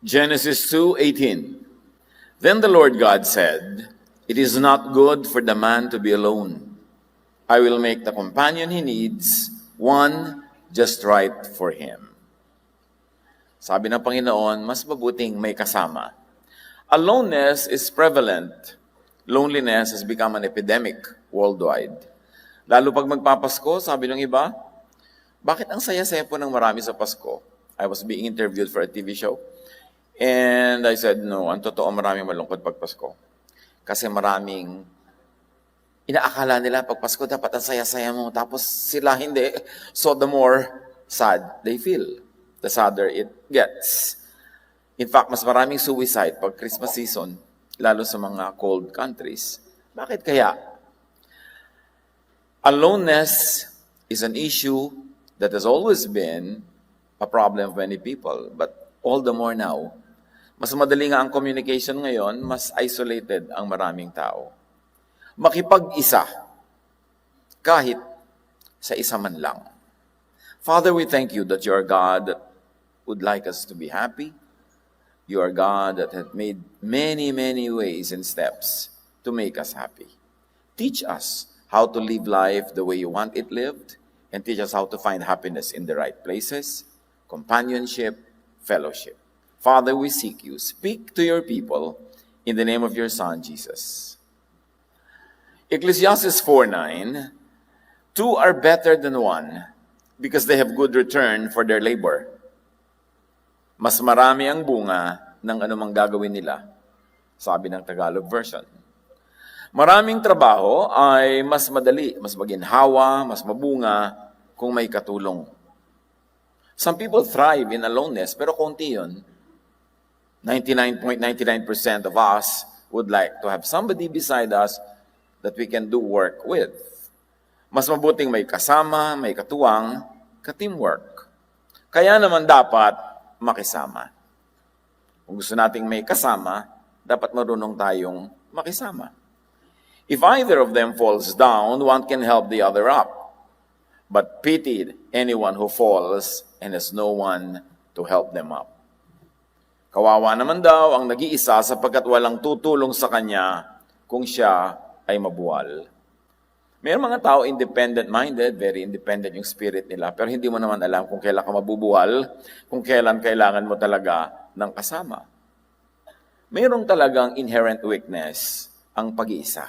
Genesis 2:18. Then the Lord God said, "It is not good for the man to be alone. I will make the companion he needs, one just right for him." Sabi ng Panginoon, mas mabuting may kasama. Aloneness is prevalent. Loneliness has become an epidemic worldwide. Lalo pag magpapasko, sabi ng iba, bakit ang saya-saya po ng marami sa Pasko? I was being interviewed for a TV show. And I said, no, ang totoo maraming malungkot pag Pasko. Kasi maraming inaakala nila pag Pasko dapat ang saya-saya mo. Tapos sila hindi. So the more sad they feel, the sadder it gets. In fact, mas maraming suicide pag Christmas season, lalo sa mga cold countries. Bakit kaya? Aloneness is an issue that has always been a problem of many people, but all the more now. Mas madali nga ang communication ngayon, mas isolated ang maraming tao. Makipag-isa, kahit sa isa man lang. Father, we thank you that you are God that would like us to be happy. You are God that has made many, many ways and steps to make us happy. Teach us how to live life the way you want it lived, and teach us how to find happiness in the right places, companionship, fellowship. Father, we seek you. Speak to your people in the name of your Son, Jesus. Ecclesiastes 4:9, two are better than one because they have good return for their labor. Mas marami ang bunga ng anumang gagawin nila, sabi ng Tagalog version. Maraming trabaho ay mas madali, mas maginhawa, mas mabunga kung may katulong. Some people thrive in aloneness, pero konti yun. 99.99% of us would like to have somebody beside us that we can do work with. Mas mabuting may kasama, may katuwang, ka-teamwork. Kaya naman dapat makisama. Kung gusto nating may kasama, dapat marunong tayong makisama. If either of them falls down, one can help the other up. But pity anyone who falls and has no one to help them up. Kawawa naman daw ang nag-iisa sapagkat walang tutulong sa kanya kung siya ay mabuwal. May mga tao independent-minded, very independent yung spirit nila, pero hindi mo naman alam kung kailan ka mabubuwal, kung kailan kailangan mo talaga ng kasama. Mayroong talagang inherent weakness ang pag-iisa.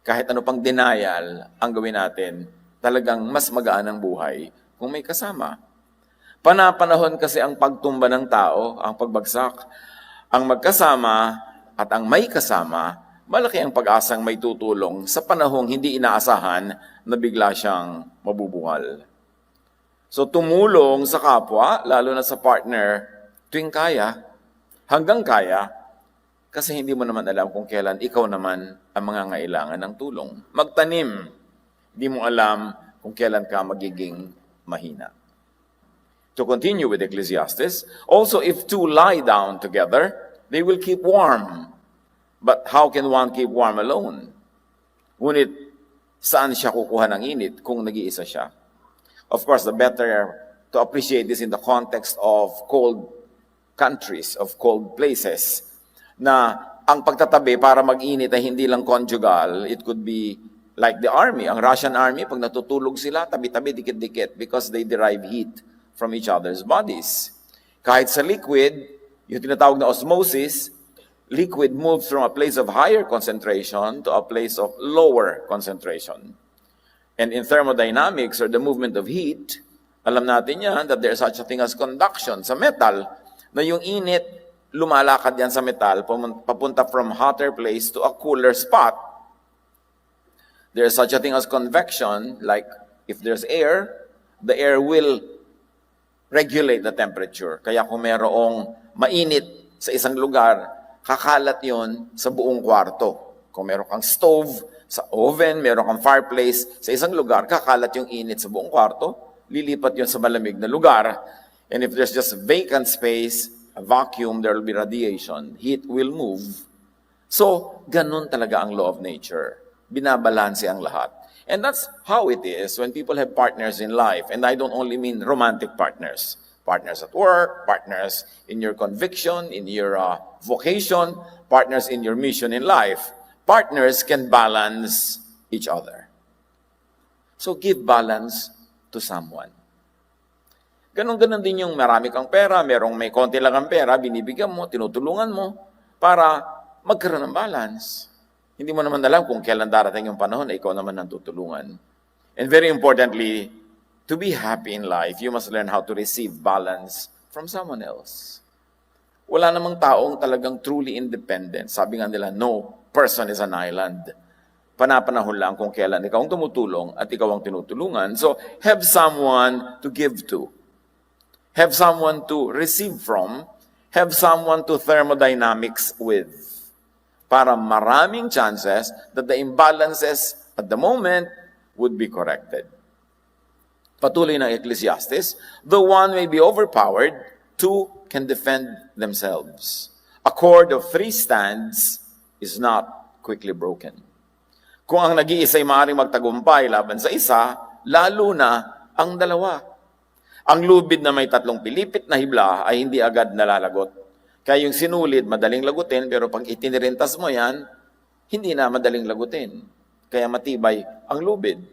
Kahit ano pang denial ang gawin natin, talagang mas magaan ang buhay kung may kasama. Panapanahon kasi ang pagtumba ng tao, ang pagbagsak, ang magkasama at ang may kasama, malaki ang pag-asang may tutulong sa panahong hindi inaasahan na bigla siyang mabubuhal. So tumulong sa kapwa, lalo na sa partner, tuwing kaya, hanggang kaya, kasi hindi mo naman alam kung kailan ikaw naman ang mangangailangan ng tulong. Magtanim, hindi mo alam kung kailan ka magiging mahina. To continue with Ecclesiastes, also if two lie down together, they will keep warm. But how can one keep warm alone? Ngunit, saan siya kukuha ng init kung nag-iisa siya? Of course, the better to appreciate this in the context of cold countries, of cold places, na ang pagtatabi para mag-init ay hindi lang conjugal. It could be like the army. Ang Russian army, pag natutulog sila, tabi-tabi, dikit-dikit, because they derive heat from each other's bodies. Kahit sa liquid, yung tinatawag na osmosis, liquid moves from a place of higher concentration to a place of lower concentration. And in thermodynamics, or the movement of heat, alam natin yan that there's such a thing as conduction sa metal, na yung init, lumalakad yan sa metal, papunta from hotter place to a cooler spot. There's such a thing as convection, like if there's air, the air will regulate the temperature. Kaya kung mayroong mainit sa isang lugar, kakalat yon sa buong kwarto. Kung meron kang stove sa oven, meron kang fireplace sa isang lugar, kakalat yung init sa buong kwarto, lilipat yon sa malamig na lugar. And if there's just vacant space, a vacuum, there will be radiation. Heat will move. So, ganun talaga ang law of nature. Binabalanse ang lahat. And that's how it is when people have partners in life. And I don't only mean romantic partners. Partners at work, partners in your conviction, in your vocation, partners in your mission in life. Partners can balance each other. So give balance to someone. Ganon-ganon din yung marami kang pera, merong may konti lang ang pera, binibigyan mo, tinutulungan mo para magkaroon ng balance. Hindi mo naman alam kung kailan darating yung panahon na ikaw naman ang tutulungan. And very importantly, to be happy in life, you must learn how to receive balance from someone else. Wala namang taong talagang truly independent. Sabi nga nila, no person is an island. Panapanahon lang kung kailan ikaw ang tumutulong at ikaw ang tinutulungan. So, have someone to give to. Have someone to receive from. Have someone to thermodynamics with. Para maraming chances that the imbalances at the moment would be corrected. Patuloy ng Ecclesiastes, the one may be overpowered, two can defend themselves. A cord of three stands is not quickly broken. Kung ang nag-iisa ay maaaring magtagumpay laban sa isa, lalo na ang dalawa. Ang lubid na may tatlong pilipit na hibla ay hindi agad nalalagot. Kaya yung sinulid, madaling lagutin, pero pag itinirintas mo yan, hindi na madaling lagutin. Kaya matibay ang lubid.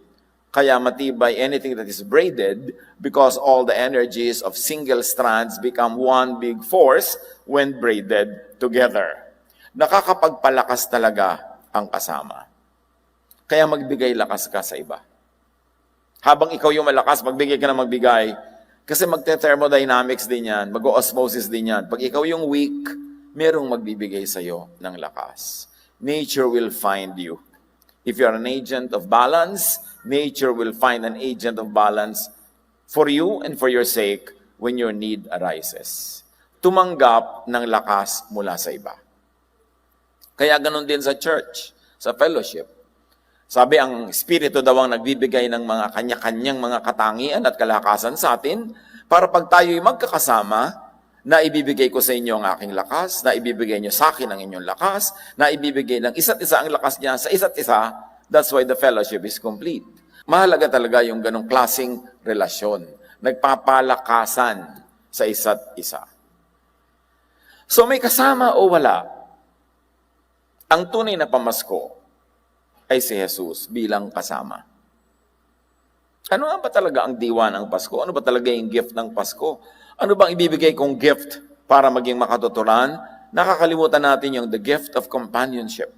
Kaya matibay anything that is braided because all the energies of single strands become one big force when braided together. Nakakapagpalakas talaga ang kasama. Kaya magbigay lakas ka sa iba. Habang ikaw yung malakas, magbigay ka na magbigay. Kasi magte-thermodynamics din yan, mag-osmosis din yan. Pag ikaw yung weak, merong magbibigay sa'yo ng lakas. Nature will find you. If you are an agent of balance, nature will find an agent of balance for you and for your sake when your need arises. Tumanggap ng lakas mula sa iba. Kaya ganun din sa church, sa fellowship. Sabi, ang Espiritu daw ang nagbibigay ng mga kanya-kanyang mga katangian at kalakasan sa atin para pag tayo'y magkakasama, na ibibigay ko sa inyo ang aking lakas, na ibibigay nyo sa akin ang inyong lakas, na ibibigay ng isa't isa ang lakas niya sa isa't isa. That's why the fellowship is complete. Mahalaga talaga yung ganong klaseng relasyon. Nagpapalakasan sa isa't isa. So may kasama o wala, ang tunay na pamasko ay si Jesus bilang kasama. Ano nga ba talaga ang diwa ng Pasko? Ano ba talaga yung gift ng Pasko? Ano bang ibibigay kong gift para maging makatuturan? Nakakalimutan natin yung the gift of companionship.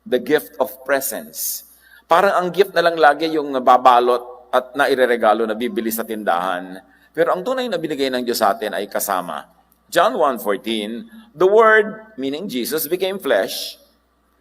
The gift of presence. Parang ang gift na lang lagi yung nababalot at naireregalo na bibili sa tindahan. Pero ang tunay na binigay ng Diyos sa atin ay kasama. John 1:14, the Word, meaning Jesus, became flesh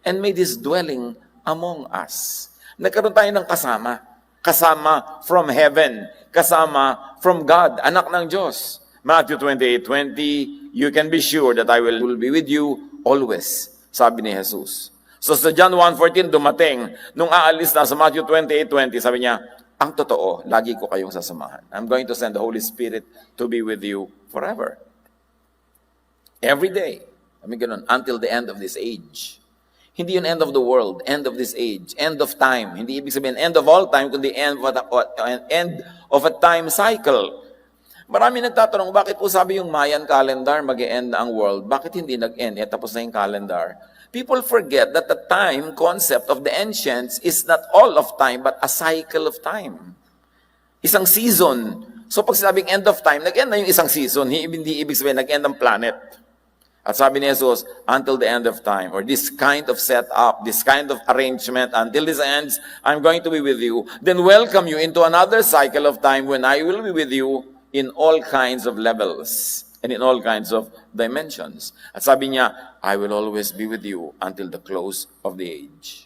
and made His dwelling among us. Nagkaroon tayo ng kasama. Kasama from heaven. Kasama from God, anak ng Diyos. Matthew 28:20, you can be sure that I will be with you always, sabi ni Jesus. So sa John 1:14 dumating, nung aalis na sa Matthew 28:20, sabi niya, ang totoo, lagi ko kayong sasamahan. I'm going to send the Holy Spirit to be with you forever. Every day. Ganun, until the end of this age. Hindi yun end of the world, end of this age, end of time. Hindi ibig sabihin end of all time, kundi end of a time cycle. Marami nagtatanong, bakit po sabi yung Mayan calendar, mag-e-end na ang world? Bakit hindi nag-end? Tapos na yung calendar. People forget that the time concept of the ancients is not all of time, but a cycle of time. Isang season. So pag sinabing end of time, nag-end na yung isang season. Hindi ibig sabihin, nag-end ang planet. At sabi ni Jesus, until the end of time, or this kind of setup, this kind of arrangement, until this ends, I'm going to be with you. Then welcome you into another cycle of time when I will be with you in all kinds of levels and in all kinds of dimensions. At sabi niya, I will always be with you until the close of the age.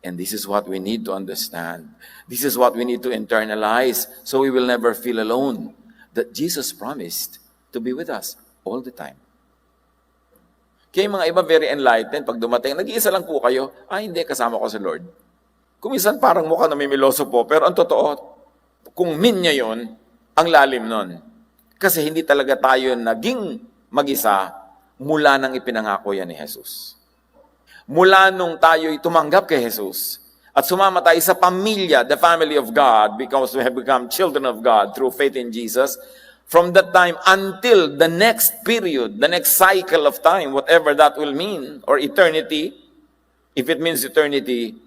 And this is what we need to understand. This is what we need to internalize so we will never feel alone. That Jesus promised to be with us all the time. Kaya mga iba very enlightened, pag dumating, nag-iisa lang po kayo, hindi, kasama ko sa Lord. Kuminsan parang mukha namimiloso po, pero ang totoo, kung niya yun, ang lalim nun. Kasi hindi talaga tayo naging mag-isa mula nang ipinangako yan ni Jesus. Mula nung tayo'y tumanggap kay Jesus, at sumama tayo sa pamilya, the family of God, because we have become children of God through faith in Jesus, From that time until the next period, the next cycle of time, whatever that will mean, or eternity, if it means eternity,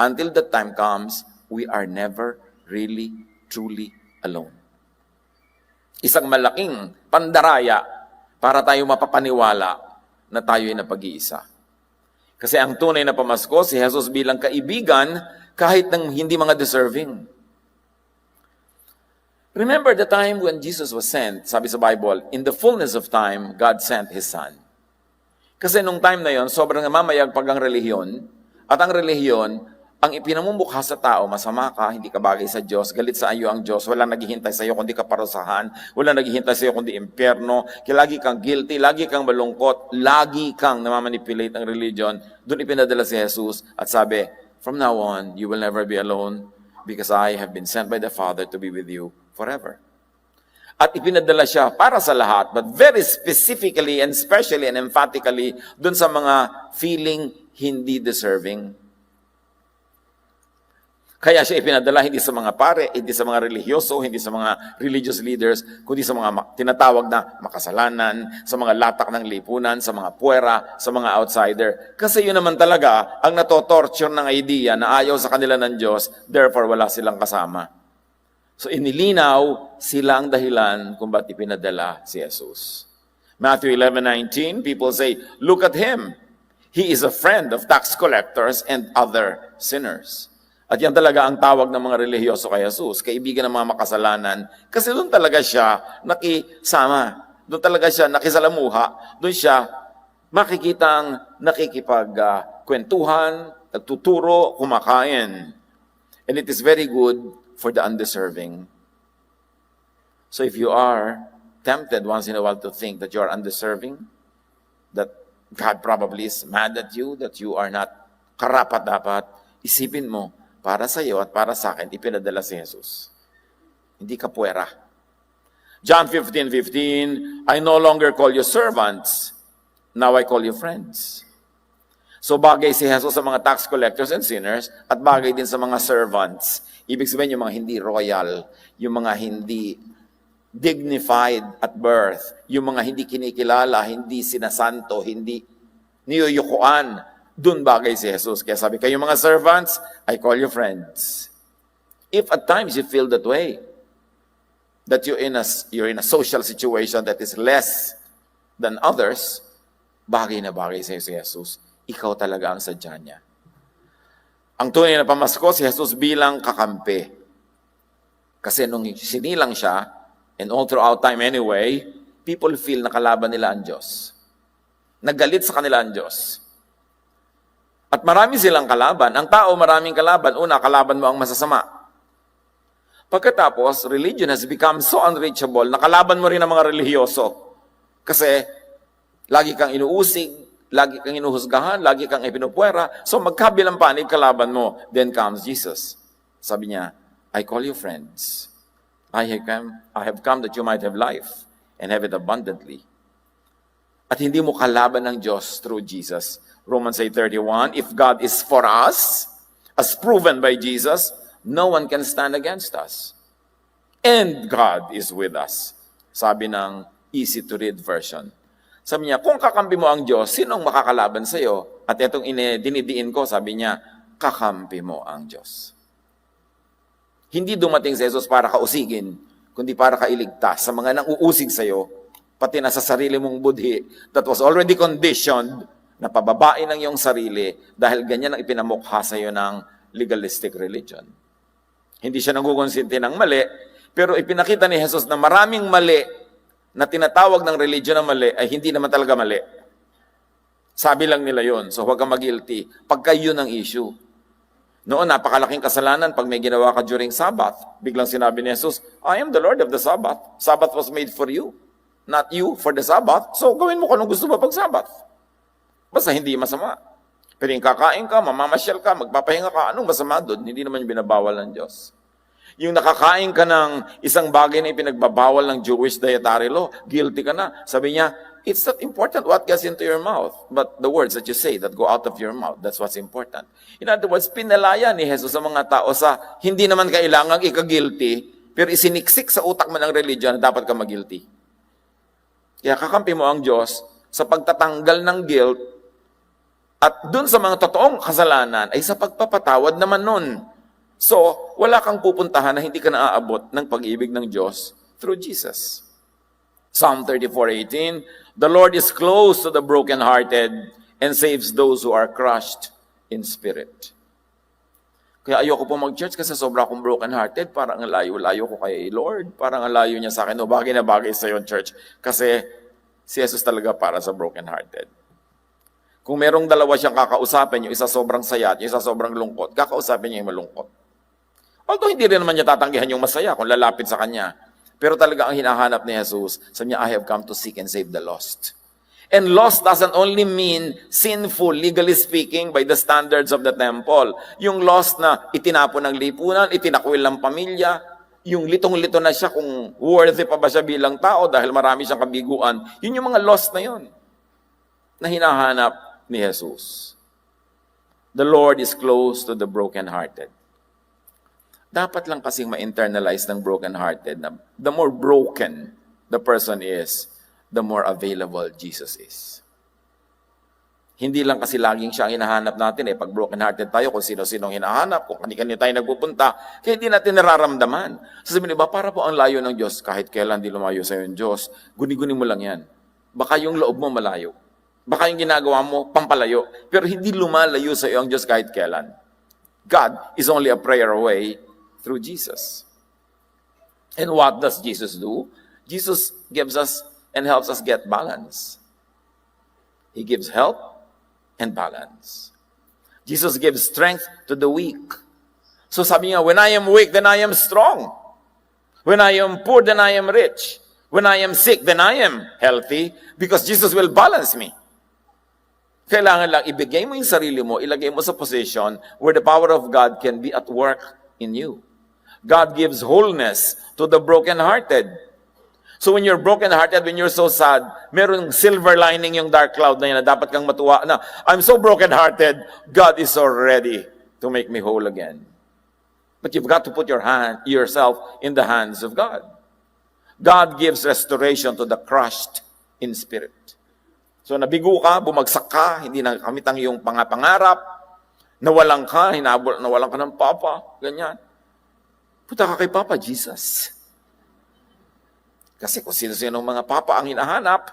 until that time comes, we are never really, truly alone. Isang malaking pandaraya para tayo mapapaniwala na tayo ay napag-iisa. Kasi ang tunay na pamasko, si Jesus bilang kaibigan, kahit ng hindi mga deserving. Remember the time when Jesus was sent, sabi sa Bible, in the fullness of time, God sent His Son. Kasi nung time na yon, sobrang mamayagpag ang relihiyon, at ang relihiyon, ang ipinamumukha sa tao, masama ka, hindi ka bagay sa Diyos, galit sa iyo ang Diyos, walang naghihintay sa iyo kundi kaparusahan, walang naghihintay sa iyo kundi impyerno, lagi kang guilty, lagi kang malungkot, lagi kang namamanipulate ang religion. Doon ipinadala si Jesus at sabi, from now on, you will never be alone because I have been sent by the Father to be with you forever. At ipinadala siya para sa lahat, but very specifically and specially and emphatically dun sa mga feeling hindi deserving. Kaya siya ipinadala hindi sa mga pare, hindi sa mga religyoso, hindi sa mga religious leaders, kundi sa mga tinatawag na makasalanan, sa mga latak ng lipunan, sa mga puwera, sa mga outsider. Kasi yun naman talaga ang natotorture ng idea na ayaw sa kanila ng Diyos, therefore wala silang kasama. So inilinaw sila ang dahilan kung ba't ipinadala si Jesus. Matthew 11:19, people say, look at Him. He is a friend of tax collectors and other sinners. At yan talaga ang tawag ng mga relihiyoso kay Jesus, kaibigan ng mga makasalanan, kasi doon talaga siya nakisama, doon talaga siya nakisalamuha, doon siya makikitang nakikipagkwentuhan, nagtuturo, kumakain. And it is very good for the undeserving. So if you are tempted once in a while to think that you are undeserving, that God probably is mad at you, that you are not karapat-dapat, isipin mo, para sa iyo at para sa akin, ipinadala si Jesus. Hindi ka puwera. John 15:15, I no longer call you servants, now I call you friends. So bagay si Jesus sa mga tax collectors and sinners, at bagay din sa mga servants. Ibig sabihin yung mga hindi royal, yung mga hindi dignified at birth, yung mga hindi kinikilala, hindi sinasanto, hindi niyuyukuan, dun bagay si Jesus. Kaya sabi, kayo mga servants, I call you friends. If at times you feel that way, that you're in a social situation that is less than others, bagay na bagay si Jesus. Ikaw talaga ang sadya niya. Ang tunay na pamasko, si Jesus bilang kakampi. Kasi nung sinilang siya, and all throughout time anyway, people feel na kalaban nila ang Diyos. Nagalit sa kanila ang Diyos. At marami silang kalaban. Ang tao maraming kalaban. Una, kalaban mo ang masasama. Pagkatapos, religion has become so unreachable na kalaban mo rin ang mga relihiyoso. Kasi, lagi kang inuusig, lagi kang inuhusgahan, lagi kang ipinupwera. So, magkabilang panig kalaban mo. Then comes Jesus. Sabi niya, I call you friends. I have come that you might have life and have it abundantly. At hindi mo kalaban ng Diyos through Jesus. Romans 8:31, if God is for us, as proven by Jesus, no one can stand against us. And God is with us. Sabi ng easy-to-read version. Sabi niya, kung kakampi mo ang Diyos, sinong makakalaban sa iyo? At itong dinidiin ko, sabi niya, kakampi mo ang Diyos. Hindi dumating si Jesus para kausigin, kundi para kailigtas sa mga nang-uusig sa iyo, pati na sa sarili mong budhi that was already conditioned na pababain ang iyong sarili dahil ganyan ang ipinamukha sa iyo ng legalistic religion. Hindi siya nanggukonsinti ng mali, pero ipinakita ni Jesus na maraming mali na tinatawag ng religion na mali ay hindi naman talaga mali. Sabi lang nila yon, so huwag kang mag-guilty pagka yun ang issue. Noon, napakalaking kasalanan pag may ginawa ka during Sabbath. Biglang sinabi ni Jesus, I am the Lord of the Sabbath. Sabbath was made for you, not you for the Sabbath. So gawin mo kung anong gusto mo pag Sabbath. Basta hindi masama. Pero yung kakain ka, mamamasyal ka, magpapahinga ka, anong masama doon? Hindi naman yung binabawal ng Diyos. Yung nakakain ka ng isang bagay na ipinagbabawal ng Jewish dietary law, guilty ka na. Sabi niya, it's not important what gets into your mouth, but the words that you say that go out of your mouth, that's what's important. In other words, pinalaya ni Jesus sa mga tao sa hindi naman kailangang ika-guilty, pero isiniksik sa utak mo ng religion na dapat ka mag-guilty. Kaya kakampi mo ang Diyos sa pagtatanggal ng guilt at dun sa mga totoong kasalanan ay sa pagpapatawad naman nun. So, wala kang pupuntahan na hindi ka naaabot ng pag-ibig ng Diyos through Jesus. Psalm 34:18, "The Lord is close to the brokenhearted and saves those who are crushed in spirit." Kaya ayoko po mag-church kasi sobra akong brokenhearted. Parang ang layo-layo ko kay Lord. Parang ang layo niya sa akin. O bagay na bagay sa yung church. Kasi si Jesus talaga para sa brokenhearted. Kung merong dalawa siyang kakausapin, yung isa sobrang saya at yung isa sobrang lungkot, kakausapin niya yung malungkot. Although hindi rin naman niya tatanggihan yung masaya kung lalapit sa kanya. Pero talaga ang hinahanap ni Jesus, sabi niya, "I have come to seek and save the lost." And lost doesn't only mean sinful, legally speaking, by the standards of the temple. Yung lost na itinapon ng lipunan, itinakwil ng pamilya, yung litong-lito na siya kung worthy pa ba siya bilang tao dahil marami siyang kabiguan, yun yung mga lost na yun na hinahanap ni Jesus. The Lord is close to the brokenhearted. Dapat lang kasing ma-internalize ng brokenhearted na the more broken the person is, the more available Jesus is. Hindi lang kasi laging siya ang hinahanap natin pag brokenhearted tayo, kung sino-sino ang hinahanap, kung kani-kani tayo nagpupunta, kaya hindi natin nararamdaman. Sasabihin, ba, para po ang layo ng Diyos, kahit kailan di lumayo sa yung Diyos, guni-guni mo lang yan. Baka yung loob mo malayo. Baka yung ginagawa mo, pampalayo. Pero hindi lumalayo sa iyo ang Diyos kahit kailan. God is only a prayer away through Jesus. And what does Jesus do? Jesus gives us and helps us get balance. He gives help and balance. Jesus gives strength to the weak. So sabi niya, when I am weak, then I am strong. When I am poor, then I am rich. When I am sick, then I am healthy because Jesus will balance me. Kailangan lang ibigay mo yung sarili mo, ilagay mo sa position where the power of God can be at work in you. God gives wholeness to the brokenhearted. So when you're brokenhearted, when you're so sad, merong silver lining yung dark cloud na yan na dapat kang matuwa na, I'm so brokenhearted, God is so ready to make me whole again. But you've got to put yourself in the hands of God. God gives restoration to the crushed in spirit. So nabigo ka, bumagsak ka, hindi na kamit ang iyong pangarap, nawalan ka ng papa, ganyan. Punta ka kay Papa Jesus. Kasi kung sino-sino mga papa ang hinahanap,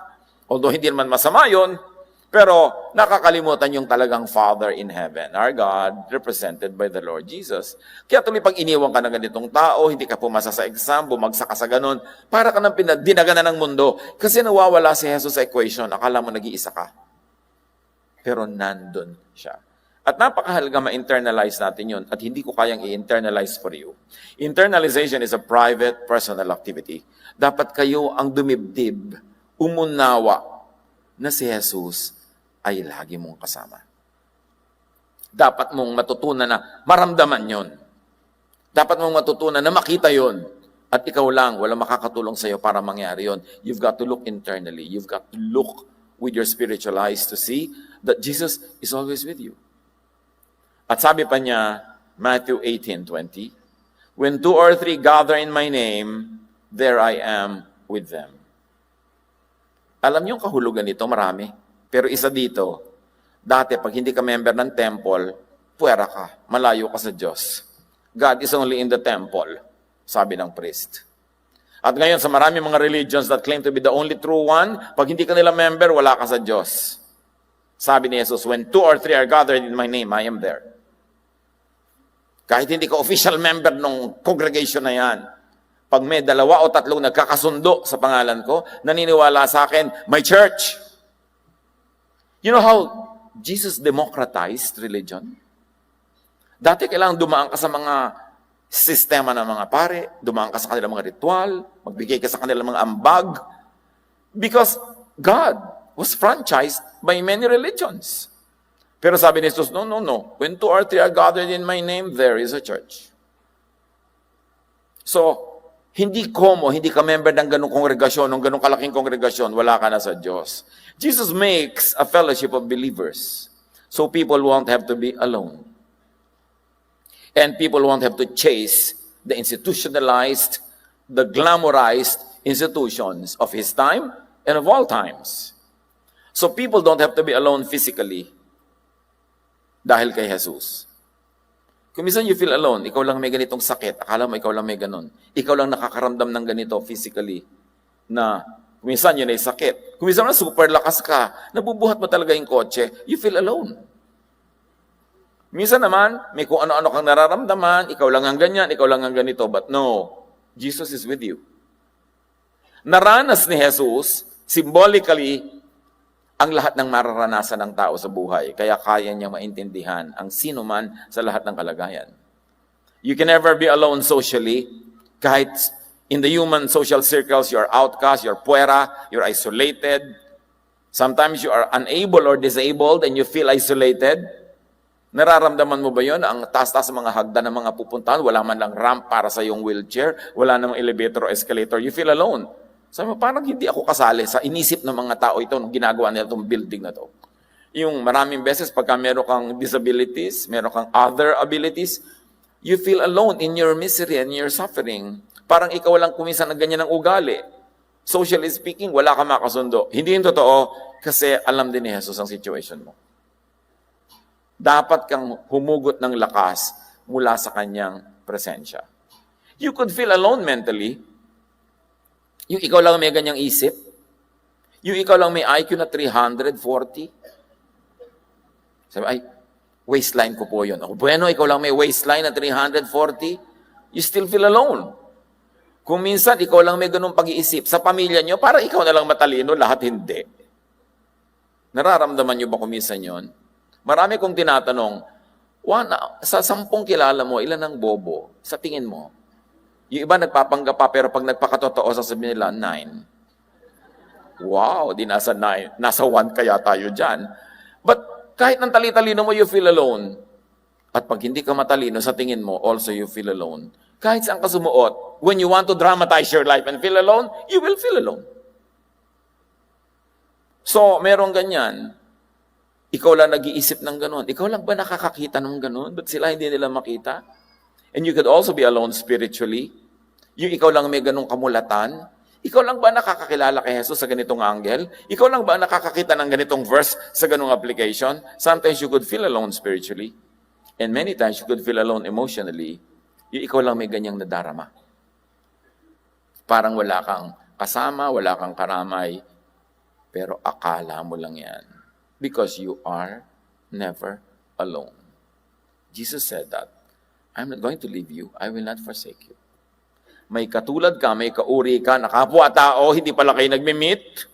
although hindi naman masama yun, pero nakakalimutan yung talagang Father in heaven, our God, represented by the Lord Jesus. Kaya tuloy pag iniwan ka ng ganitong tao, hindi ka pumasa sa exam, bumagsak ka sa ganun, para ka ng dinagana ng mundo. Kasi nawawala si Jesus sa equation, akala mo nag-iisa ka. Pero nandun siya. At napakahalaga ma-internalize natin yun at hindi ko kayang i-internalize for you. Internalization is a private, personal activity. Dapat kayo ang dumibdib, umunawa na si Jesus ay lagi mong kasama. Dapat mong matutunan na maramdaman yon. Dapat mong matutunan na makita yon. At ikaw lang, walang makakatulong sa iyo para mangyari yon. You've got to look internally. You've got to look with your spiritual eyes to see that Jesus is always with you. At sabi pa niya, Matthew 18:20, "When 2 or 3 gather in my name, there I am with them." Alam niyo ang kahulugan nito, marami. Pero isa dito, dati pag hindi ka member ng temple, puwera ka, malayo ka sa Diyos. God is only in the temple, sabi ng priest. At ngayon sa marami mga religions that claim to be the only true one, pag hindi ka nila member, wala ka sa Diyos. Sabi ni Jesus, "When 2 or 3 are gathered in my name, I am there." Kahit hindi ka official member ng congregation na yan, pag may 2 o 3 nagkakasundo sa pangalan ko, naniniwala sa akin, my church. You know how Jesus democratized religion? Dati kailangan dumaan ka sa mga sistema ng mga pare, dumaan ka sa kanilang mga ritual, magbigay ka sa kanilang mga ambag, because God was franchised by many religions. Pero sabi ni Jesus, no. When 2 or 3 are gathered in my name, there is a church. So, hindi ka member ng ganong kongregasyon, ng ganong kalaking kongregasyon, wala ka na sa Diyos. Jesus makes a fellowship of believers. So people won't have to be alone. And people won't have to chase the institutionalized the glamorized institutions of his time and of all times. So people don't have to be alone physically dahil kay Jesus. Kung minsan you feel alone, ikaw lang may ganitong sakit, akala mo ikaw lang may ganon. Ikaw lang nakakaramdam ng ganito physically na kung minsan yun ay sakit. Kung minsan na super lakas ka, nabubuhat mo talaga yung kotse, you feel alone. Minsan naman, may kung ano-ano kang nararamdaman, ikaw lang ang ganyan, ikaw lang ang ganito. But no, Jesus is with you. Naranas ni Jesus, symbolically, ang lahat ng mararanasan ng tao sa buhay. Kaya kaya niya maintindihan ang sino man sa lahat ng kalagayan. You can never be alone socially. Kahit in the human social circles, you're outcast, you're puera, you're isolated. Sometimes you are unable or disabled and you feel isolated. Nararamdaman mo ba yun? Ang taas-taas mga hagdan ng mga pupuntahan, wala man lang ramp para sa iyong wheelchair, wala namang elevator o escalator, you feel alone. Sabi mo, parang hindi ako kasali sa inisip ng mga tao ito nung ginagawa nila itong building na to. Yung maraming beses, pagka meron kang disabilities, meron kang other abilities, you feel alone in your misery and your suffering. Parang ikaw lang kuminsan na ganyan ang ugali. Socially speaking, wala ka makasundo. Hindi yung totoo kasi alam din ni Jesus ang situation mo. Dapat kang humugot ng lakas mula sa kanyang presensya. You could feel alone mentally. Yung ikaw lang may ganyang isip. Yung ikaw lang may IQ na 340. Sabi, ay, waistline ko po yun. Bueno, ikaw lang may waistline na 340. You still feel alone. Kung minsan, ikaw lang may ganung pag-iisip. Sa pamilya nyo, parang ikaw na lang matalino, lahat hindi. Nararamdaman nyo ba kung minsan yun? Marami kong tinatanong, sa 10 kilala mo, ilan ang bobo? Sa tingin mo? Yung iba nagpapanggap pa, pero pag nagpakatotoo, sasabihin nila, 9. Wow, di nasa 9. Nasa 1 kaya tayo dyan. But kahit ng tali-talino mo, you feel alone. At pag hindi ka matalino, sa tingin mo, also you feel alone. Kahit saan ka sumuot, when you want to dramatize your life and feel alone, you will feel alone. So, merong ganyan. Ikaw lang nag-iisip ng ganon. Ikaw lang ba nakakakita ng ganon? Ba't sila hindi nila makita? And you could also be alone spiritually. Yung ikaw lang may ganong kamulatan. Ikaw lang ba nakakakilala kay Jesus sa ganitong angle? Ikaw lang ba nakakakita ng ganitong verse sa ganong application? Sometimes you could feel alone spiritually. And many times you could feel alone emotionally. Yung ikaw lang may ganyang nadarama. Parang wala kang kasama, wala kang karamay. Pero akala mo lang yan. Because you are never alone. Jesus said that. I'm not going to leave you. I will not forsake you. May katulad ka, may kauri ka, nakapwa-tao, hindi pala kayo nagmi-meet.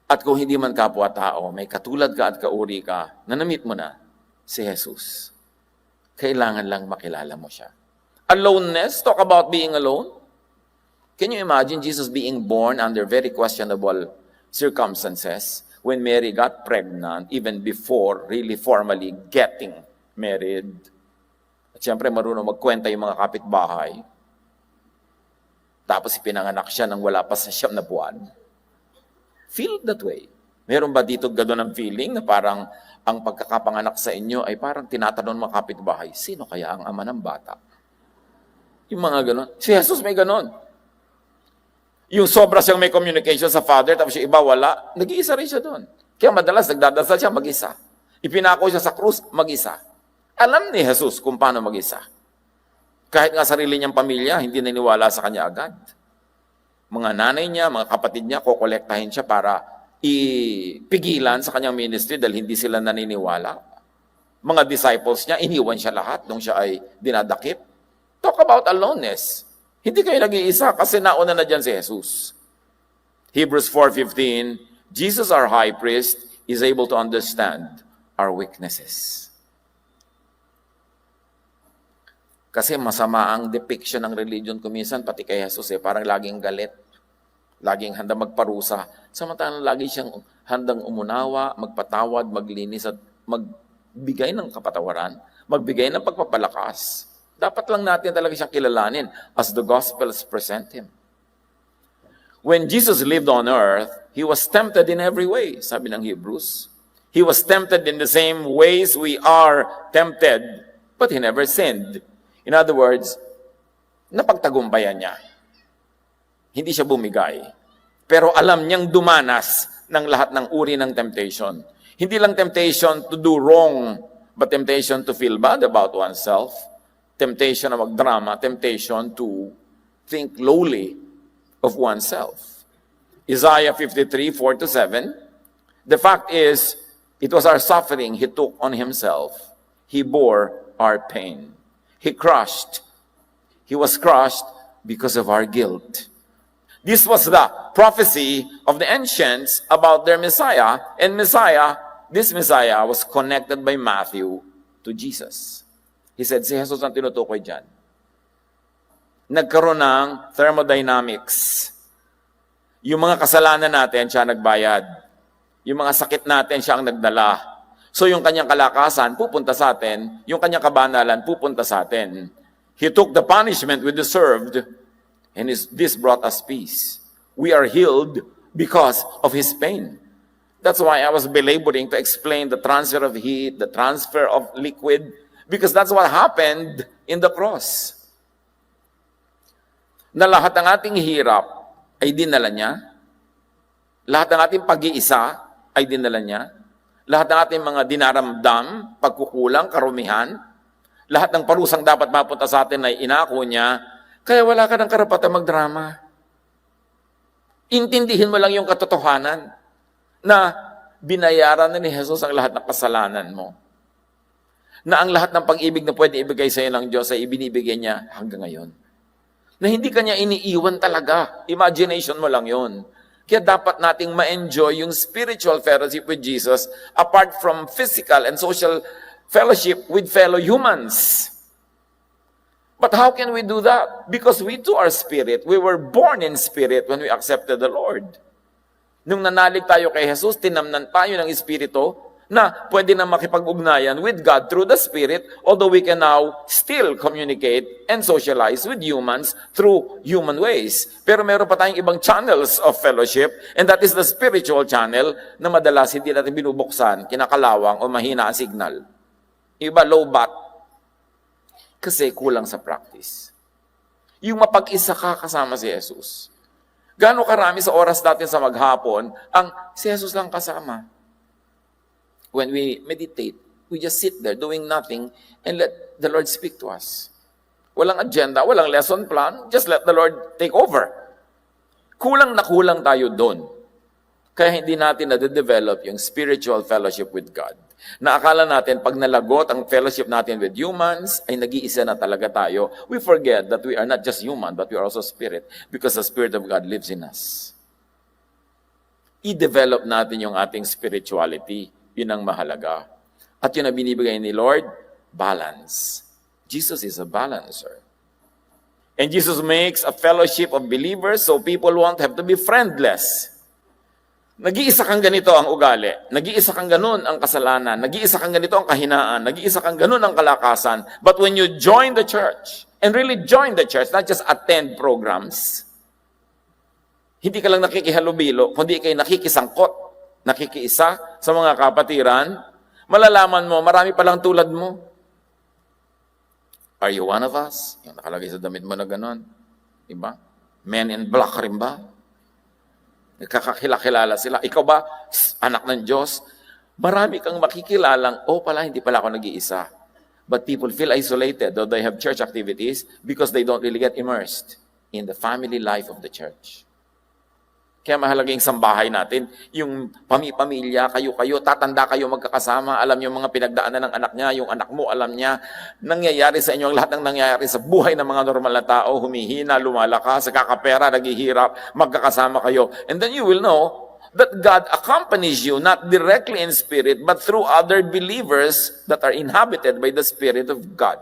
At kung hindi man kapwa-tao, may katulad ka at kauri ka, na na-meet mo na si Jesus. Kailangan lang makilala mo siya. Aloneness, talk about being alone. Can you imagine Jesus being born under very questionable circumstances when Mary got pregnant, even before really formally getting married? At siyempre, marunong magkwenta yung mga kapitbahay. Tapos ipinanganak siya nang wala pa sa 9 na buwan. Feel that way. Meron ba dito gano'n ang feeling na parang ang pagkakapanganak sa inyo ay parang tinatanong mga kapitbahay, sino kaya ang ama ng bata? Yung mga gano'n. Si Jesus may gano'n. Yung sobra siyang may communication sa Father, tapos yung iba wala, nag-iisa rin siya doon. Kaya madalas nagdadasal siya mag-isa. Ipinako siya sa krus, mag-isa. Alam ni Jesus kung paano mag-isa. Kahit nga sarili niyang pamilya, hindi naniwala sa kanya agad. Mga nanay niya, mga kapatid niya, kokolektahin siya para ipigilan sa kanyang ministry dahil hindi sila naniniwala. Mga disciples niya, iniwan siya lahat nung siya ay dinadakip. Talk about aloneness. Hindi kayo nag-iisa kasi nauna na dyan si Jesus. Hebrews 4:15, Jesus our high priest is able to understand our weaknesses. Kasi masama ang depiction ng religion kuminsan, pati kay Jesus parang laging galit. Laging handang magparusa. Samantalang lagi siyang handang umunawa, magpatawad, maglinis at magbigay ng kapatawaran, magbigay ng pagpapalakas. Dapat lang natin talaga siyang kilalanin as the Gospels present Him. When Jesus lived on earth, He was tempted in every way, sabi ng Hebrews. He was tempted in the same ways we are tempted, but He never sinned. In other words, napagtagumpayan niya. Hindi siya bumigay. Pero alam niyang dumanas ng lahat ng uri ng temptation. Hindi lang temptation to do wrong, but temptation to feel bad about oneself, temptation na magdrama, temptation to think lowly of oneself. Isaiah 53, 4-7, the fact is, it was our suffering He took on Himself. He bore our pain. He was crushed because of our guilt. This was the prophecy of the ancients about their Messiah, and this Messiah was connected by Matthew to Jesus. He said, si Jesus ang tinutukoy dyan. Nagkaroon ng thermodynamics. Yung mga kasalanan natin, siya nagbayad. Yung mga sakit natin, siya ang nagdala. So yung kanyang kalakasan, pupunta sa atin. Yung kanyang kabanalan, pupunta sa atin. He took the punishment we deserved, and this brought us peace. We are healed because of His pain. That's why I was belaboring to explain the transfer of heat, the transfer of liquid, because that's what happened in the cross. Na lahat ng ating hirap ay dinala niya. Lahat ng ating pag-iisa ay dinala niya. Lahat ng ating mga dinaramdam, pagkukulang, karumihan, lahat ng parusang dapat mapunta sa atin ay inako niya, kaya wala ka ng karapatan magdrama. Intindihin mo lang yung katotohanan na binayaran na ni Jesus ang lahat ng kasalanan mo. Na ang lahat ng pag-ibig na pwede ibigay sa iyo ng Diyos ay ibinibigay niya hanggang ngayon. Na hindi kanya iniiwan talaga. Imagination mo lang yon. Kaya dapat nating ma-enjoy yung spiritual fellowship with Jesus apart from physical and social fellowship with fellow humans. But how can we do that? Because we too are spirit. We were born in spirit when we accepted the Lord. Nung nanalig tayo kay Jesus, tinamnan tayo ng Espiritu na pwede na makipag-ugnayan with God through the Spirit, although we can now still communicate and socialize with humans through human ways. Pero meron pa tayong ibang channels of fellowship, and that is the spiritual channel na madalas hindi natin binubuksan, kinakalawang o mahina ang signal. Iba low bat kasi kulang sa practice. Yung mapag-isa ka kasama si Jesus. Gaano karami sa oras natin sa maghapon ang si Jesus lang kasama. When we meditate, we just sit there doing nothing and let the Lord speak to us. Walang agenda, walang lesson plan, just let the Lord take over. Kulang na kulang tayo doon. Kaya hindi natin na-develop yung spiritual fellowship with God. Naakala natin, pag nalagot ang fellowship natin with humans, ay nag-iisa na talaga tayo. We forget that we are not just human, but we are also spirit, because the Spirit of God lives in us. I-develop natin yung ating spirituality. Yun ang mahalaga. At yun ang binibigay ni Lord, balance. Jesus is a balancer. And Jesus makes a fellowship of believers so people won't have to be friendless. Nag-iisa kang ganito ang ugali. Nag-iisa kang ganun ang kasalanan. Nag-iisa kang ganito ang kahinaan. Nag-iisa kang ganun ang kalakasan. But when you join the church, and really join the church, not just attend programs, hindi ka lang nakikihalubilo, kundi kayo nakikisangkot, nakikiisa sa mga kapatiran, malalaman mo, marami palang tulad mo. Are you one of us? Yung nakalagay sa damit mo na gano'n. Diba? Men in black rin ba? Nagkakakilala sila. Ikaw ba, anak ng Diyos? Marami kang makikilalang, pala, hindi pala ako nag-iisa. But people feel isolated, though they have church activities, because they don't really get immersed in the family life of the church. Kaya mahalaga yung sambahay natin, yung pamilya, kayo-kayo, tatanda kayo magkakasama, alam niyo mga pinagdaanan ng anak niya, yung anak mo, alam niya, nangyayari sa inyo ang lahat ng nangyayari sa buhay ng mga normal na tao, humihina, lumalakas, kakapera, naghihirap, magkakasama kayo. And then you will know that God accompanies you, not directly in spirit, but through other believers that are inhabited by the Spirit of God.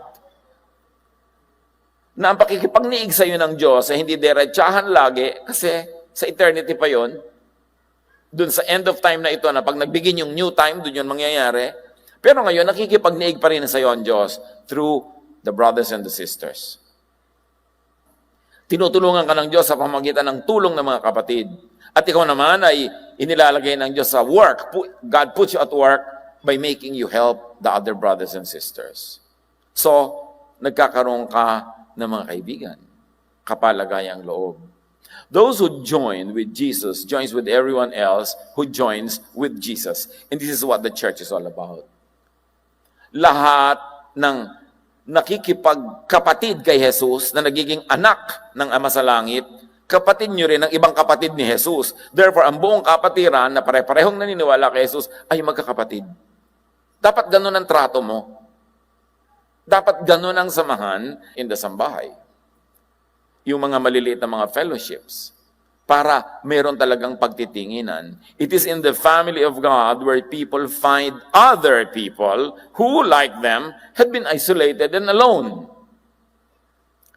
Na ang pakikipagniig sa iyo ng Diyos ay hindi diretsahan lagi, kasi sa eternity pa yon, dun sa end of time na ito, na pag nagbigin yung new time, dun yun mangyayari. Pero ngayon, nakikipagniig pa rin sa iyo ang Diyos through the brothers and the sisters. Tinutulungan ka ng Diyos sa pamamagitan ng tulong ng mga kapatid. At ikaw naman ay inilalagay ng Diyos sa work. God puts you at work by making you help the other brothers and sisters. So, nagkakaroon ka ng mga kaibigan. kapalagayang loob. Those who join with Jesus joins with everyone else who joins with Jesus. And this is what the church is all about. Lahat ng nakikipagkapatid kay Jesus na nagiging anak ng Ama sa Langit, kapatid nyo rin ang ibang kapatid ni Jesus. Therefore, ang buong kapatiran na pare-parehong naniniwala kay Jesus ay magkakapatid. Dapat ganun ang trato mo. Dapat ganun ang samahan in the sambahay. Yung mga maliliit na mga fellowships, para meron talagang pagtitinginan. It is in the family of God where people find other people who, like them, had been isolated and alone.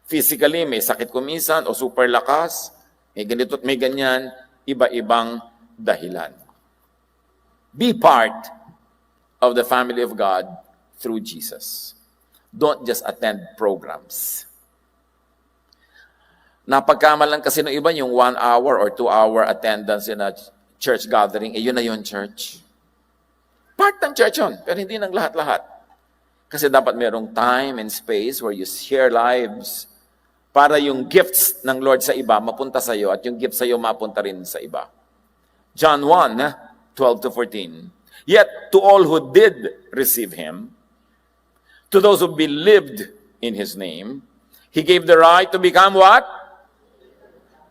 Physically, may sakit kumisan o super lakas, may ganito at may ganyan, iba-ibang dahilan. Be part of the family of God through Jesus. Don't just attend programs. Napagkamalan kasi ng iba yung 1 hour or 2 hour attendance in a church gathering, yun na yun, church. Part ng church yun, pero hindi ng lahat-lahat. Kasi dapat merong time and space where you share lives para yung gifts ng Lord sa iba mapunta sa iyo at yung gifts sa iyo mapunta rin sa iba. John 1:12-14. Yet to all who did receive Him, to those who believed in His name, He gave the right to become what?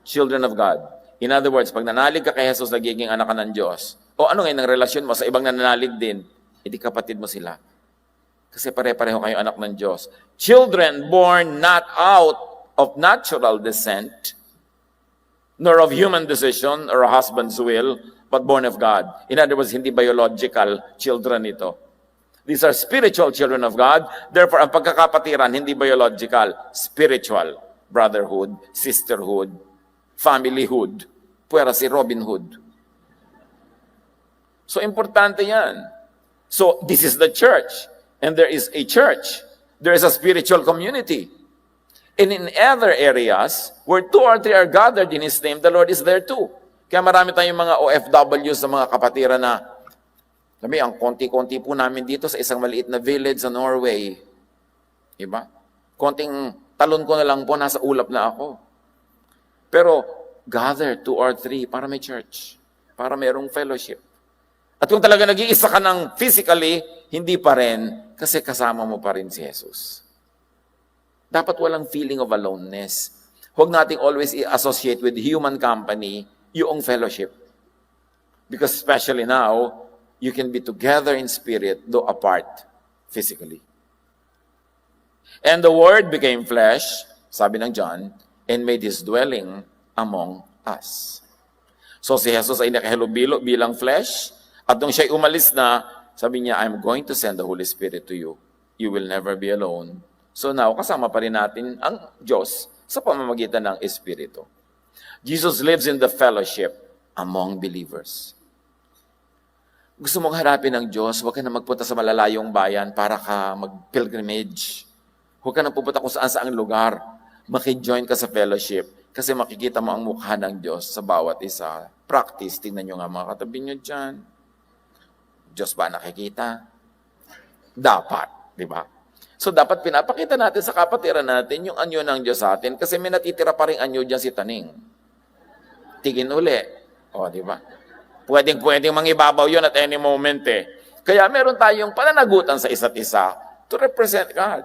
Children of God. In other words, pag nanalig ka kay Jesus, nagiging anak ka ng Diyos. O ano ngayon ang relasyon mo sa ibang nananalig din? Hindi kapatid mo sila. Kasi pare-pareho kayo anak ng Diyos. Children born not out of natural descent, nor of human decision or a husband's will, but born of God. In other words, hindi biological children ito. These are spiritual children of God. Therefore, ang pagkakapatiran, hindi biological, spiritual. Brotherhood, sisterhood, familyhood, puwera si Robin Hood. So, importante yan. So, this is the church. And there is a church. There is a spiritual community. And in other areas, where 2 or 3 are gathered in His name, the Lord is there too. Kaya marami tayong mga OFW sa mga kapatiran na, kami, ang konti-konti po namin dito sa isang maliit na village sa Norway. Diba? Konting talon ko na lang po, nasa ulap na ako. Pero, gather 2 or 3 para may church. Para mayroong fellowship. At kung talaga nag-iisa ka ng physically, hindi pa rin, kasi kasama mo pa rin si Jesus. Dapat walang feeling of aloneness. Huwag nating always i-associate with human company yung fellowship. Because especially now, you can be together in spirit, though apart physically. And the Word became flesh, sabi ng John, and made His dwelling among us. So si Jesus ay nakahalubilo bilang flesh, at nung siya'y umalis na, sabi niya, I'm going to send the Holy Spirit to you. You will never be alone. So now, kasama pa rin natin ang Diyos sa pamamagitan ng Espiritu. Jesus lives in the fellowship among believers. Gusto mong harapin ang Diyos, huwag ka na magpunta sa malalayong bayan para ka mag-pilgrimage. Huwag ka na pupunta kung saan lugar. Maki-join ka sa fellowship kasi makikita mo ang mukha ng Diyos sa bawat isa. Practice, tingnan nyo nga mga katabi nyo dyan. Diyos ba nakikita? Dapat, di ba? So dapat pinapakita natin sa kapatiran natin yung anyo ng Diyos sa atin kasi may natitira pa rin anyo dyan si Taning. Tigin uli. O, di ba? Pwedeng mangibabaw yun at any moment eh. Kaya meron tayong pananagutan sa isa't isa to represent God.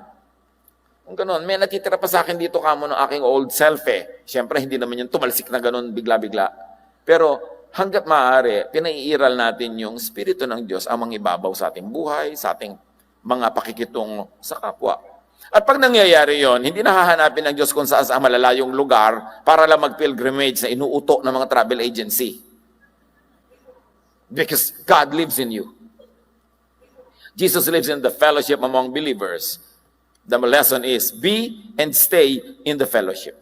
Kung ganun, may natitira pa sa akin dito kamo ng aking old self eh. Siyempre, hindi naman yung tumalsik na ganun bigla-bigla. Pero hanggat maaari, pinaiiral natin yung Espiritu ng Diyos ang mangibabaw sa ating buhay, sa ating mga pakikitungo sa kapwa. At pag nangyayari yon, hindi nahahanapin ng Diyos kung saan sa malalayong lugar para lang mag-pilgrimage na inuuto ng mga travel agency. Because God lives in you. Jesus lives in the fellowship among believers. The lesson is, be and stay in the fellowship.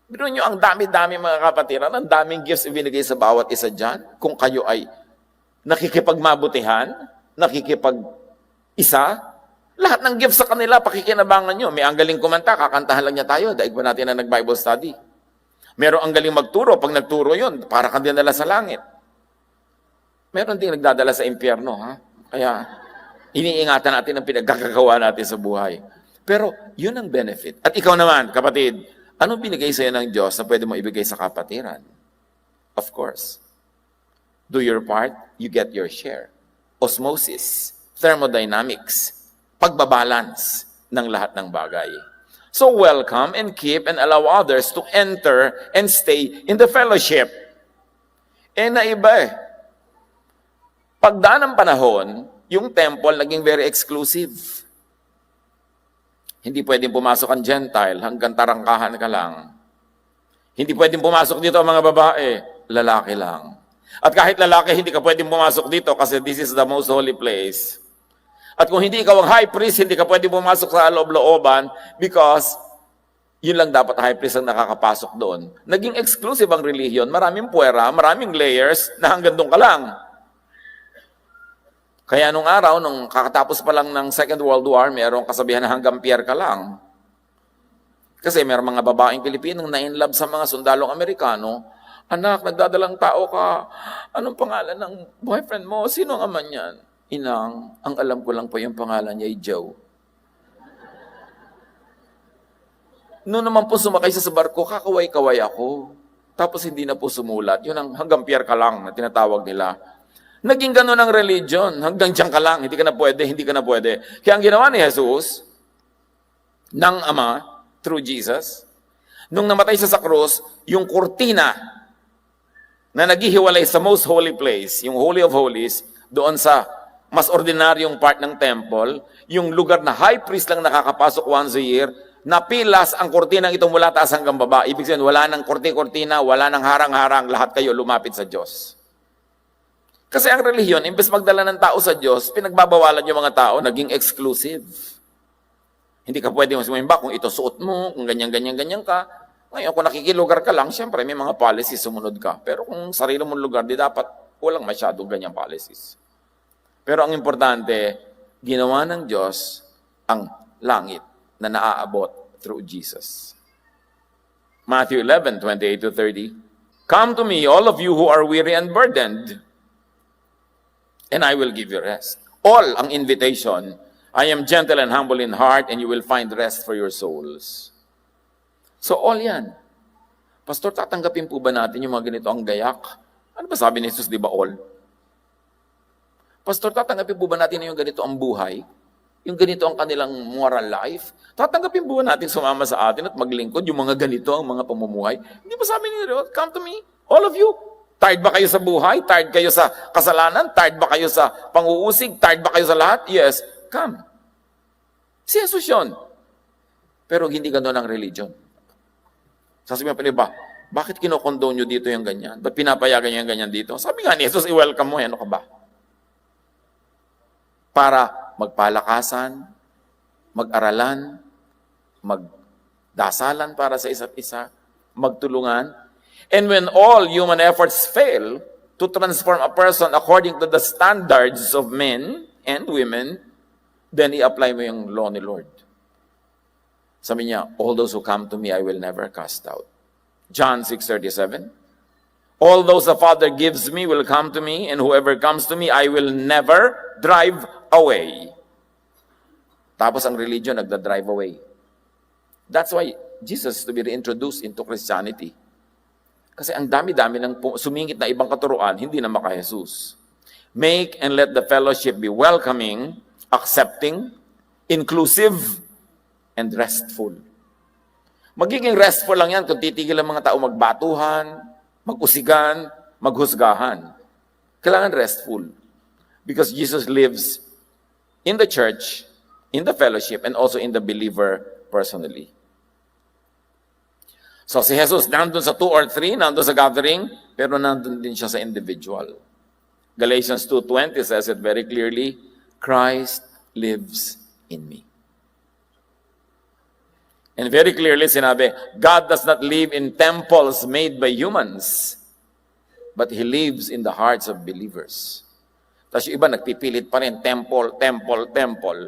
Biro nyo, ang dami-dami mga kapatiran, ang daming gifts ibinigay sa bawat isa dyan. Kung kayo ay nakikipagmabutihan, nakikipag-isa, lahat ng gifts sa kanila, pakikinabangan nyo. May ang galing kumanta, kakantahan lang niya tayo, daig ba natin na nag-Bible study. Meron ang galing magturo, pag nagturo yun, para kang dinala sa langit. Meron din nagdadala sa impyerno, ha? Kaya, iniingatan natin ang pinagkakagawa natin sa buhay. Pero yun ang benefit. At ikaw naman, kapatid, anong binigay sa'yo ng Diyos na pwede mo ibigay sa kapatiran? Of course. Do your part, you get your share. Osmosis, thermodynamics, pagbabalance ng lahat ng bagay. So welcome and keep and allow others to enter and stay in the fellowship. Na iba eh. Pagdaan ng panahon, yung temple naging very exclusive. Hindi pwedeng pumasok ang Gentile hanggang tarangkahan ka lang. Hindi pwedeng pumasok dito ang mga babae, lalaki lang. At kahit lalaki, hindi ka pwedeng pumasok dito kasi this is the most holy place. At kung hindi ikaw ang high priest, hindi ka pwedeng pumasok sa loob-looban because yun lang dapat high priest ang nakakapasok doon. Naging exclusive ang religion, maraming puwera, maraming layers na hanggang doon ka lang. Kaya nung araw, nung kakatapos pa lang ng Second World War, mayroong kasabihan na hanggang pier ka lang. Kasi mayroong mga babaeng Pilipinong na-inlove sa mga sundalong Amerikano. Anak, nagdadalang tao ka. Anong pangalan ng boyfriend mo? Sino ang ama niyan? Inang, ang alam ko lang po yung pangalan niya ay Joe. Noon naman po sumakay sa barko, kakaway-kaway ako. Tapos hindi na po sumulat. Yun ang hanggang pier ka lang na tinatawag nila. Naging ganun ang religion. Hanggang diyan ka lang. Hindi ka na pwede, hindi ka na pwede. Kaya ang ginawa ni Jesus, ng Ama, through Jesus, nung namatay siya sa krus, yung kurtina na naghihiwalay sa most holy place, yung Holy of Holies, doon sa mas ordinaryong part ng temple, yung lugar na high priest lang nakakapasok once a year, napilas ang kurtinang ito mula taas hanggang baba. Ibig sabihin, wala ng kurti-kurtina, wala ng harang-harang, lahat kayo lumapit sa Diyos. Kasi ang relihiyon, imbes magdala ng tao sa Diyos, pinagbabawalan yung mga tao, naging exclusive. Hindi ka pwede sumimba kung ito suot mo, kung ganyan ka. Ngayon, kung nakikilugar ka lang, siyempre may mga policies, sumunod ka. Pero kung sarili mong lugar, di dapat walang masyadong ganyang policies. Pero ang importante, ginawa ng Diyos ang langit na naaabot through Jesus. Matthew 11:28-30, "Come to me, all of you who are weary and burdened, and I will give you rest." All ang invitation, I am gentle and humble in heart, and you will find rest for your souls. So all yan. Pastor, tatanggapin po ba natin yung mga ganito ang gayak? Ano ba sabi ni Jesus, di ba all? Pastor, tatanggapin po ba natin yung ganito ang buhay? Yung ganito ang kanilang moral life? Tatanggapin po ba natin sumama sa atin at maglingkod yung mga ganito ang mga pamumuhay? Hindi ba sabi ni Lord, come to me, all of you. Tired ba kayo sa buhay? Tired kayo sa kasalanan? Tired ba kayo sa pang-uusig? Tired ba kayo sa lahat? Yes, come. Si Jesus yun. Pero hindi ganoon ang religion. Sasabihin pa ba, bakit kinokondone nyo dito yung ganyan? Ba't pinapayagan nyo yung ganyan dito? Sabi nga ni Jesus, i-welcome mo, ano ka ba? Para magpalakasan, mag-aralan, magdasalan para sa isa't isa, magtulungan. And when all human efforts fail to transform a person according to the standards of men and women, then i-apply mo yung law ni Lord. Sabi niya, all those who come to me, I will never cast out. John 6:37, all those the Father gives me will come to me, and whoever comes to me, I will never drive away. Tapos ang religion nagda-drive away. That's why Jesus is to be reintroduced into Christianity. Kasi ang dami-dami ng sumingit na ibang katuruan, hindi na maka-Jesus. Make and let the fellowship be welcoming, accepting, inclusive, and restful. Magiging restful lang yan kung titigil ang mga tao magbatuhan, mag-usigan, maghusgahan. Kailangan restful. Because Jesus lives in the church, in the fellowship, and also in the believer personally. So si Jesus nandun sa 2 or 3, nandun sa gathering, pero nandun din siya sa individual. Galatians 2:20 says it very clearly, Christ lives in me. And very clearly sinabi, God does not live in temples made by humans, but He lives in the hearts of believers. Tapos yung iba nagpipilit pa rin, temple, temple, temple.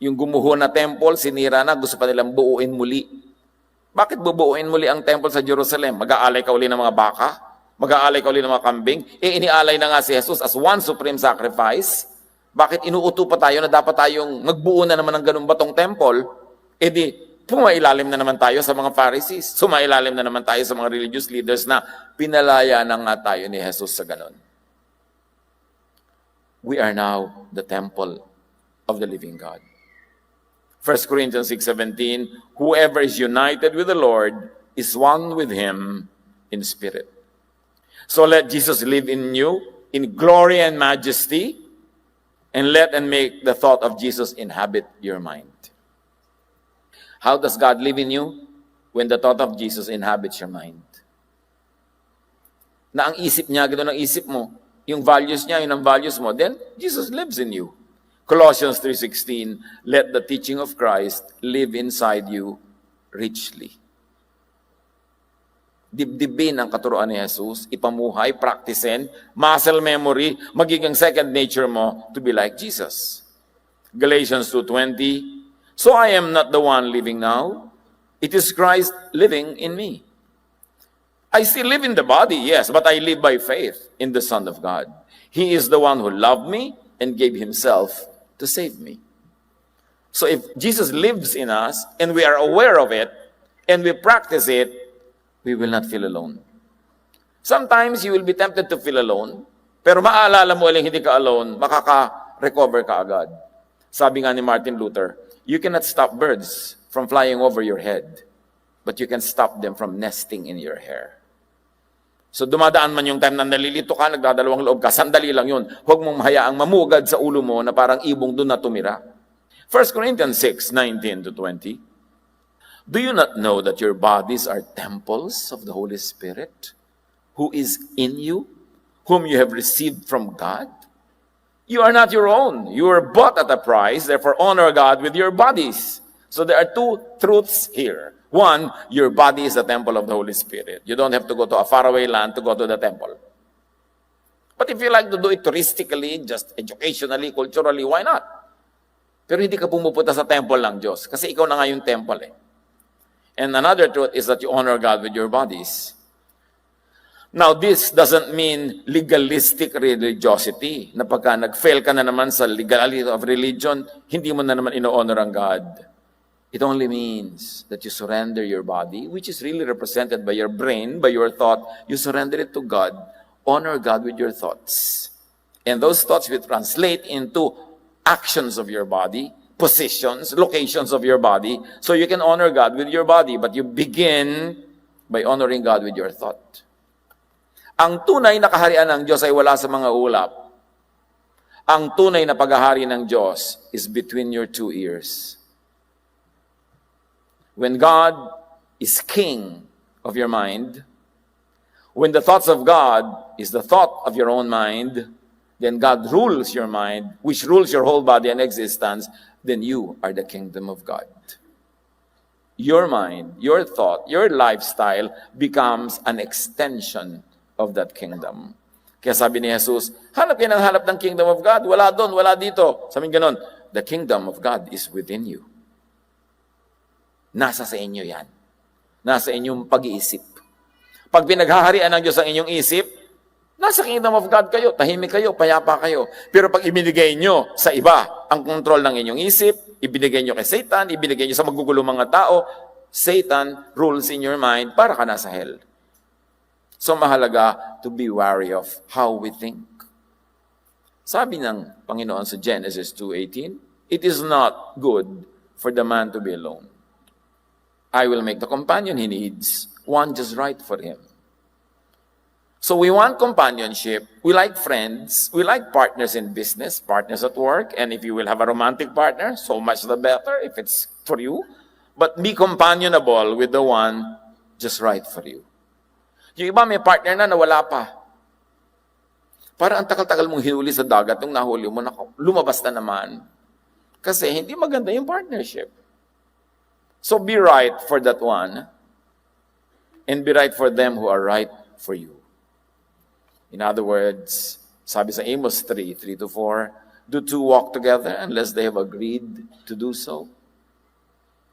Yung gumuho na temple, sinira na, gusto pa nilang buuin muli. Bakit bubuuin muli ang temple sa Jerusalem? Mag-aalay ka uli ng mga baka? Mag-aalay ka uli ng mga kambing? Inialay na nga si Jesus as one supreme sacrifice. Bakit inuuto pa tayo na dapat tayong magbuo na naman ng ganung batong temple? E di, pumailalim na naman tayo sa mga Pharisees. Sumailalim na naman tayo sa mga religious leaders na pinalaya na nga tayo ni Jesus sa ganon. We are now the temple of the living God. 1 Corinthians 6:17, whoever is united with the Lord is one with Him in spirit. So let Jesus live in you in glory and majesty, and let and make the thought of Jesus inhabit your mind. How does God live in you? When the thought of Jesus inhabits your mind. Na ang isip niya, gano'n ang isip mo, yung values niya, yun ang values mo, then Jesus lives in you. Colossians 3:16, let the teaching of Christ live inside you richly. Dibdibin ang katuruan ni Jesus, ipamuhay, practicein, muscle memory, magiging second nature mo to be like Jesus. Galatians 2:20, so I am not the one living now, it is Christ living in me. I still live in the body, yes, but I live by faith in the Son of God. He is the one who loved me and gave Himself to save me. So if Jesus lives in us, and we are aware of it, and we practice it, we will not feel alone. Sometimes you will be tempted to feel alone, pero maalala mo uling hindi ka alone, makaka-recover ka agad. Sabi nga ni Martin Luther, you cannot stop birds from flying over your head, but you can stop them from nesting in your hair. So dumadaan man yung time na nalilito ka, nagdadalawang loob ka, sandali lang yun. Huwag mong hayaang mamugad sa ulo mo na parang ibong doon na tumira. 1 Corinthians 6:19-20, do you not know that your bodies are temples of the Holy Spirit, who is in you, whom you have received from God? You are not your own. You were bought at a price, therefore honor God with your bodies. So there are two truths here. One, your body is the temple of the Holy Spirit. You don't have to go to a faraway land to go to the temple. But if you like to do it touristically, just educationally, culturally, why not? Pero hindi ka pumupunta sa temple ng Diyos, kasi ikaw na nga yung temple eh. And another truth is that you honor God with your bodies. Now, this doesn't mean legalistic religiosity, na pagka nag-fail ka na naman sa legality of religion, hindi mo na naman ino-honor ang God. It only means that you surrender your body, which is really represented by your brain, by your thought. You surrender it to God. Honor God with your thoughts. And those thoughts will translate into actions of your body, positions, locations of your body, so you can honor God with your body, but you begin by honoring God with your thought. Ang tunay na kaharian ng Diyos ay wala sa mga ulap. Ang tunay na paghahari ng Diyos is between your two ears. When God is king of your mind, when the thoughts of God is the thought of your own mind, then God rules your mind, which rules your whole body and existence, then you are the kingdom of God. Your mind, your thought, your lifestyle becomes an extension of that kingdom. Kaya sabi ni Jesus, hanap yan ang hanap ng kingdom of God. Wala doon, wala dito. Sabi ganon, the kingdom of God is within you. Nasa sa inyo yan. Nasa inyong pag-iisip. Pag pinaghaharian ng Diyos ang inyong isip, nasa kingdom of God kayo, tahimik kayo, payapa kayo. Pero pag ibinigay nyo sa iba ang kontrol ng inyong isip, ibinigay nyo kay Satan, ibinigay nyo sa magugulong mga tao, Satan rules in your mind para ka nasa hell. So mahalaga to be wary of how we think. Sabi ng Panginoon sa Genesis 2:18, it is not good for the man to be alone. I will make the companion he needs, one just right for him. So we want companionship. We like friends. We like partners in business, partners at work. And if you will have a romantic partner, so much the better if it's for you. But be companionable with the one just right for you. Yung iba may partner na wala pa. Para ang takal-takal mong hinuli sa dagat, nung nahuli mo, lumabas na naman. Kasi hindi maganda yung partnership. So be right for that one, and be right for them who are right for you. In other words, sabi sa Amos 3:3-4, do two walk together unless they have agreed to do so?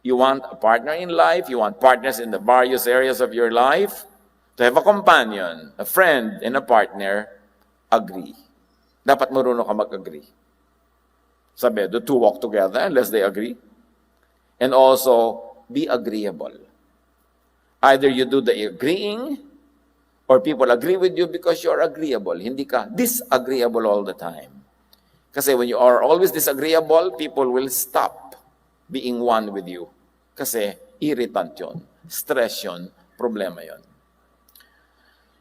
You want a partner in life, you want partners in the various areas of your life, to have a companion, a friend, and a partner, agree. Dapat marunong ka mag-agree. Sabi, the two walk together unless they agree. And also, be agreeable. Either you do the agreeing, or people agree with you because you're agreeable. Hindi ka disagreeable all the time. Kasi when you are always disagreeable, people will stop being one with you. Kasi irritant yun, stress yun, problema yun.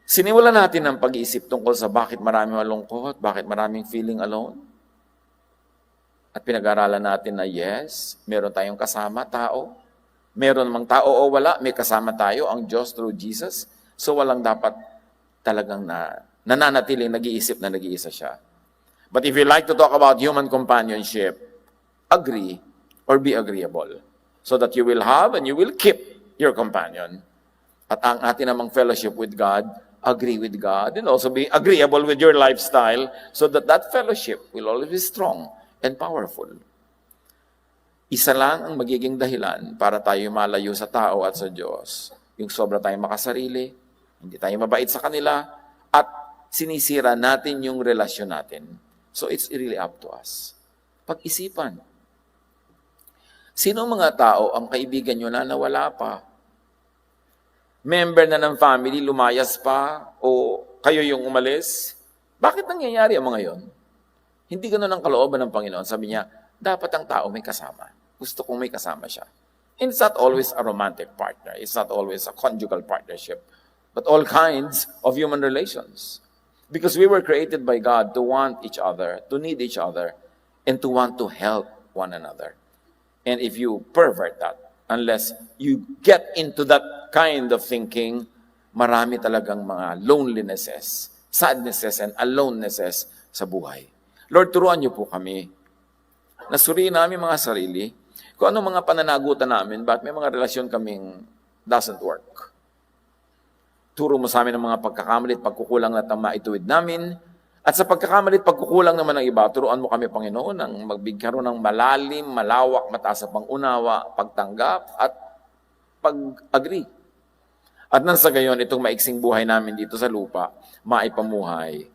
Sinimulan natin ang pag-iisip tungkol sa bakit maraming malungkot, bakit maraming feeling alone. At pinag-aralan natin na yes, meron tayong kasama, tao. Meron namang tao o wala, may kasama tayo, ang Diyos through Jesus. So walang dapat talagang nananatiling nag-iisip na nag-iisa siya. But if you like to talk about human companionship, agree or be agreeable. So that you will have and you will keep your companion. At ang atin namang fellowship with God, agree with God, and also be agreeable with your lifestyle so that that fellowship will always be strong and powerful. Isa lang ang magiging dahilan para tayo malayo sa tao at sa Diyos. Yung sobra tayong makasarili, hindi tayo mabait sa kanila, at sinisira natin yung relasyon natin. So it's really up to us. Pag-isipan. Sino mga tao ang kaibigan nyo na nawala pa? Member na ng family, lumayas pa, o kayo yung umalis? Bakit nangyayari ang mga yon? Hindi ganun ang kalooban ng Panginoon. Sabi niya, dapat ang tao may kasama. Gusto kong may kasama siya. And it's not always a romantic partner. It's not always a conjugal partnership. But all kinds of human relations. Because we were created by God to want each other, to need each other, and to want to help one another. And if you pervert that, unless you get into that kind of thinking, marami talagang mga lonelinesses, sadnesses, and alonenesses sa buhay. Lord, turuan niyo po kami na suriin namin mga sarili kung ano mga pananagutan namin, bakit may mga relasyon kaming doesn't work. Turo mo sa amin ang mga pagkakamali at pagkukulang na maituwid namin. At sa pagkakamali at pagkukulang naman ng iba, turuan mo kami, Panginoon, ang magbigkaroon ng malalim, malawak, mataas na pangunawa, pagtanggap, at pag-agree. At nang sa gayon, itong maiksing buhay namin dito sa lupa, maipamuhay,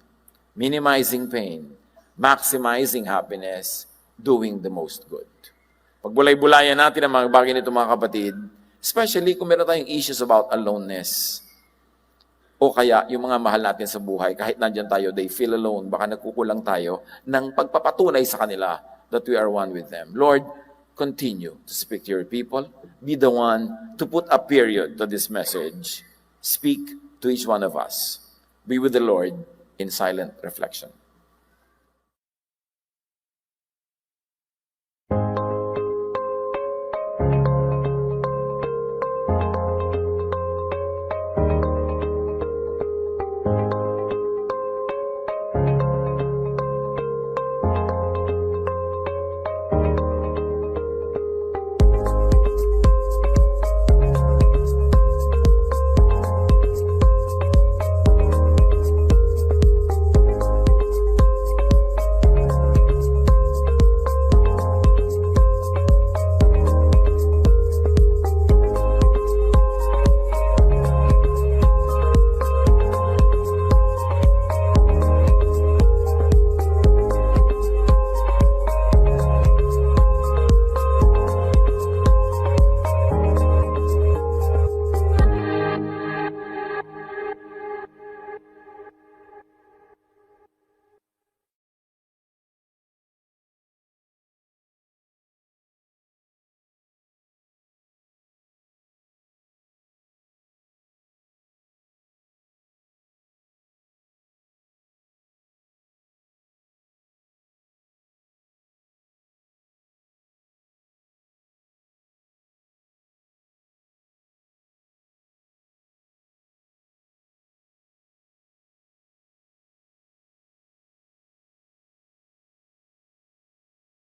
minimizing pain, maximizing happiness, doing the most good. Pagbulay-bulayan natin ang mga bagay nito, mga kapatid, especially kung meron tayong issues about aloneness, o kaya yung mga mahal natin sa buhay, kahit nandyan tayo, they feel alone, baka nagkukulang tayo ng pagpapatunay sa kanila that we are one with them. Lord, continue to speak to your people. Be the one to put a period to this message. Speak to each one of us. Be with the Lord in silent reflection.